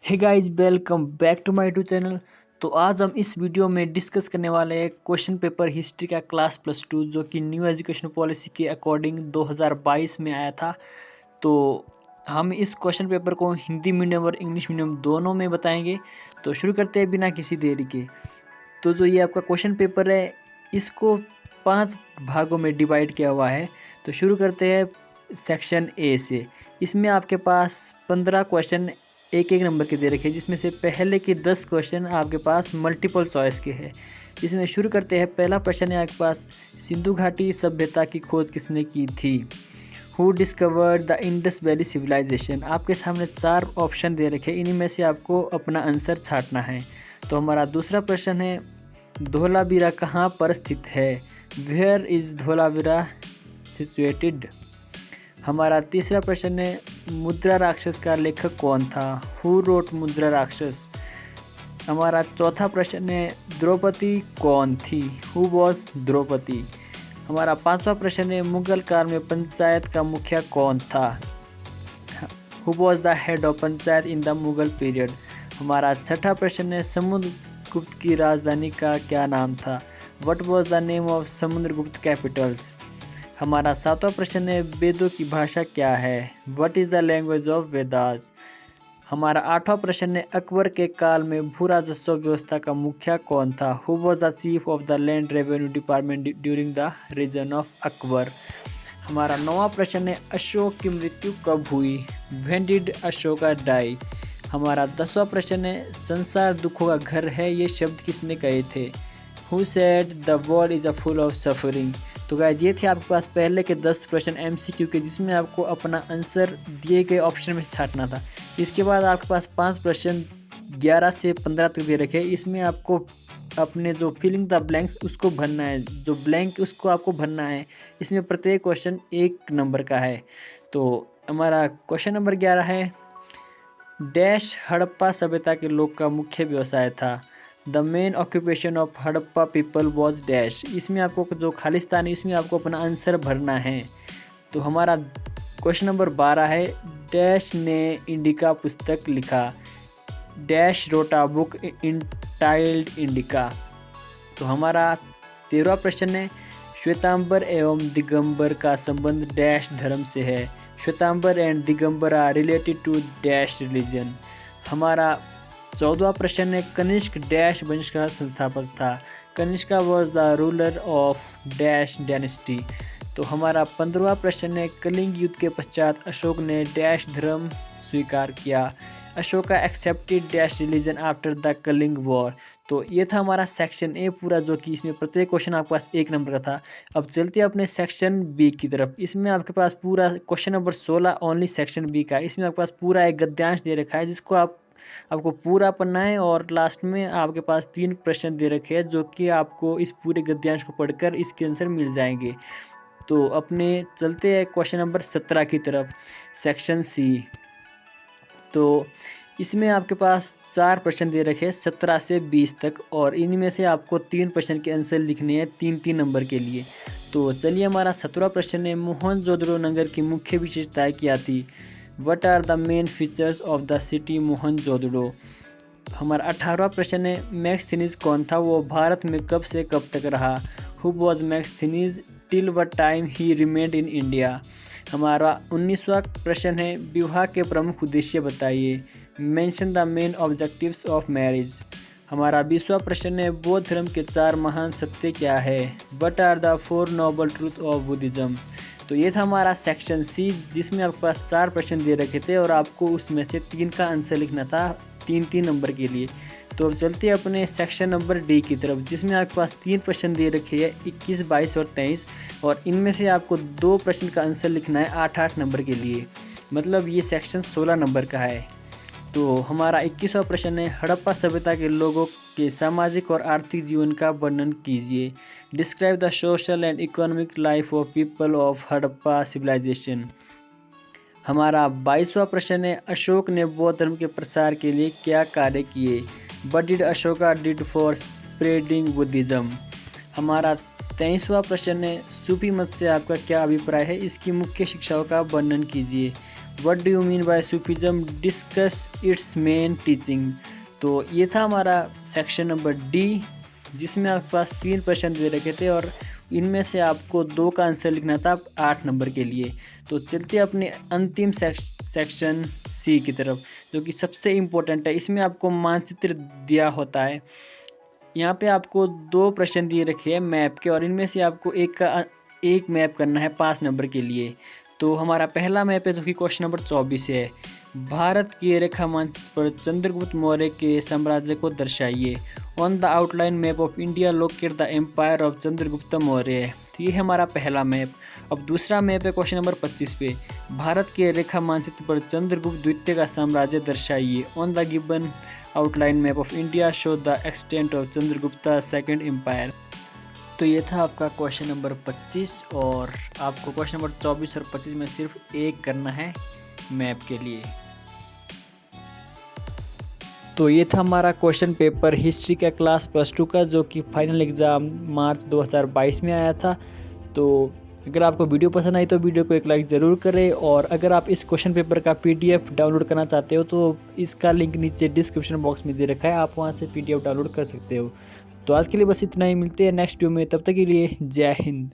Hey guys, welcome back to my YouTube channel. तो आज हम इस वीडियो में डिस्कस करने वाले हैं क्वेश्चन पेपर हिस्ट्री का क्लास +2 जो कि न्यू एजुकेशन पॉलिसी के अकॉर्डिंग 2022 में आया था। तो हम इस क्वेश्चन पेपर को हिंदी मीडियम और इंग्लिश मीडियम दोनों में बताएंगे। तो शुरू करते हैं बिना किसी देरी के। तो जो ये आपका क्वेश्चन पेपर है इसको 5 भागों में डिवाइड किया हुआ है। तो शुरू करते हैं सेक्शन ए से। इसमें आपके पास 15 क्वेश्चन एक एक नंबर के दे रखे हैं, जिसमें से पहले के 10 क्वेश्चन आपके पास मल्टीपल चॉइस के हैं। इसमें शुरू करते हैं। पहला प्रश्न है आपके पास, सिंधु घाटी सभ्यता की खोज किसने की थी? Who discovered the Indus Valley Civilisation? आपके सामने 4 ऑप्शन दे रखे हैं, इन्हीं में से आपको अपना आंसर छांटना है। तो हमारा दूसरा प्रश्न है, धोलावीरा कहाँ पर स्थित है? Where is Dholavira situated? हमारा तीसरा प्रश्न है, मुद्रा राक्षस का लेखक कौन था? हु रोट मुद्रा राक्षस? हमारा चौथा प्रश्न है, द्रौपदी कौन थी? Who was Draupadi? हमारा पांचवा प्रश्न है, मुगल काल में पंचायत का मुखिया कौन था? Who was the head of panchayat in the Mughal period? हमारा छठा प्रश्न है, समुद्रगुप्त की राजधानी का क्या नाम था? What was the name of Samudragupta Capitals? हमारा सातवां प्रश्न है, वेदों की भाषा क्या है? What is the language of Vedas? हमारा आठवां प्रश्न है, अकबर के काल में भू राजस्व व्यवस्था का मुखिया कौन था? Who was the chief of the land revenue department during the region of Akbar? हमारा नौवां प्रश्न है, अशोक की मृत्यु कब हुई? When did Ashoka die? हमारा 10वां प्रश्न है, संसार दुखों का घर है, ये शब्द किसने कहे थे? Who said the world is a full of suffering? तो गाइस, ये थे आपके पास पहले के 10 प्रश्न MCQ के, जिसमें आपको अपना आंसर दिए गए ऑप्शन में छांटना था। इसके बाद आपके पास 5 प्रश्न 11 से 15 तक दे रखे हैं। इसमें आपको अपने जो फिलिंग द ब्लैंक्स उसको भरना है, जो ब्लैंक उसको आपको भरना है। इसमें प्रत्येक क्वेश्चन 1 नंबर का है। तो हमारा क्वेश्चन नंबर 11 है, डैश हड़प्पा सभ्यता के लोग का मुख्य व्यवसाय था? The main occupation of Harappa people was dash? इसमें आपको जो खालिस्तान है इसमें आपको अपना आंसर भरना है। तो हमारा क्वेश्चन नंबर 12 है, डैश ने इंडिका पुस्तक लिखा? डैश रोटा बुक इंटाइल्ड इंडिका? तो हमारा 13वां प्रश्न है, श्वेतांबर एवं दिगंबर का संबंध डैश धर्म से है? Shwetambar and Digambar are related to dash religion? हमारा 14वां प्रश्न है, कनिष्क डैश वंश का संस्थापक था? Kanishka was the ruler of dash dynasty? तो हमारा 15वां प्रश्न है, कलिंग युद्ध के पश्चात अशोक ने डैश धर्म स्वीकार किया? Ashoka accepted dash religion after the Kalinga war? तो ये था हमारा सेक्शन ए पूरा, जो कि इसमें प्रत्येक क्वेश्चन आपके पास 1 नंबर का था। अब चलते हैं अपने सेक्शन बी की तरफ। इसमें आपके पास पूरा question number 16 only section B का। इसमें आपके पास पूरा एक गद्यांश दे रखा है, जिसको आपको पूरा पढ़ना है, और लास्ट में आपके पास 3 प्रश्न दे रखे हैं, जो कि आपको इस पूरे गद्यांश को पढ़कर इसके आंसर मिल जाएंगे। तो अपने चलते हैं क्वेश्चन नंबर 17 की तरफ, सेक्शन सी। तो इसमें आपके पास 4 प्रश्न दे रखे हैं 17 से 20 तक, और इनमें से आपको 3 प्रश्न के आंसर लिखने हैं 3-3 नंबर के लिए। तो चलिए, हमारा 17वां प्रश्न है, मोहनजोदड़ो नगर की मुख्य विशेषताएं क्या थी? What are the main features of the city Mohenjodaro? हमारा 18वां प्रश्न है, मैक्सथीनिस कौन था? वो भारत में कब से कब तक रहा? Who was Megasthenes till what time he remained in India? हमारा 19वां प्रश्न है, विवाह के प्रमुख उद्देश्य बताइए? Mention the main objectives of marriage? हमारा 20वां प्रश्न है, बौद्ध धर्म के 4 महान सत्य क्या है? What are the 4 noble truth of Buddhism? तो ये था हमारा सेक्शन सी, जिसमें आपके पास 4 प्रश्न दे रखे थे, और आपको उसमें से 3 का आंसर लिखना था 3-3 नंबर के लिए। तो अब चलते हैं अपने सेक्शन नंबर डी की तरफ, जिसमें आपके पास 3 प्रश्न दे रखे हैं 21, 22 और 23, और इनमें से आपको 2 प्रश्न का आंसर लिखना है 8-8 नंबर के लिए। मतलब ये सेक्शन 16 नंबर का है। तो हमारा 21वां प्रश्न है, हड़प्पा सभ्यता के लोगों के सामाजिक और आर्थिक जीवन का वर्णन कीजिए? Describe the social and economic life of people of Harappa civilisation? हमारा 22वां प्रश्न है, अशोक ने बौद्ध धर्म के प्रसार के लिए क्या कार्य किए? What did Ashoka did for spreading Buddhism? हमारा 23वां प्रश्न है, सूफी मत से आपका क्या अभिप्राय है? इसकी मुख्य शिक्षाओं का वर्णन कीजिए? What do you mean by Sufism, discuss it's main teaching. तो ये था हमारा सेक्शन नंबर डी, जिसमें आपके पास 3 प्रश्न दे रखे थे और इनमें से आपको 2 का आंसर लिखना था 8 नंबर के लिए। तो चलते अपने अंतिम सेक्शन सी की तरफ, जो कि सबसे इम्पोर्टेंट है। इसमें आपको मानचित्र दिया होता है। यहाँ पे आपको 2 प्रश्न दिए रखे हैं मैप के, और इनमें से आपको एक मैप करना है 5 नंबर के लिए। तो हमारा पहला मैप है जो कि क्वेश्चन नंबर 24 है। भारत की रेखा मानचित्र पर चंद्रगुप्त मौर्य के साम्राज्य को दर्शाइए। On the outline map of India locate the empire of Chandragupta Maurya. तो ये है हमारा पहला मैप। अब दूसरा मैप है क्वेश्चन नंबर 25 पे। भारत के रेखा मानचित्र पर चंद्रगुप्त द्वितीय का साम्राज्य दर्शाइए। On the given outline map of India show the extent of Chandragupta second empire. तो ये था आपका क्वेश्चन नंबर 25, और आपको क्वेश्चन नंबर 24 और 25 में सिर्फ एक करना है मैप के लिए। तो ये था हमारा क्वेश्चन पेपर हिस्ट्री का क्लास +2 का, जो कि फाइनल एग्ज़ाम मार्च 2022 में आया था। तो अगर आपको वीडियो पसंद आई तो वीडियो को एक लाइक ज़रूर करें, और अगर आप इस क्वेश्चन पेपर का PDF डाउनलोड करना चाहते हो तो इसका लिंक नीचे डिस्क्रिप्शन बॉक्स में दे रखा है, आप वहां से PDF डाउनलोड कर सकते हो। तो आज के लिए बस इतना ही, मिलते हैं नेक्स्ट वीडियो में, तब तक के लिए जय हिंद।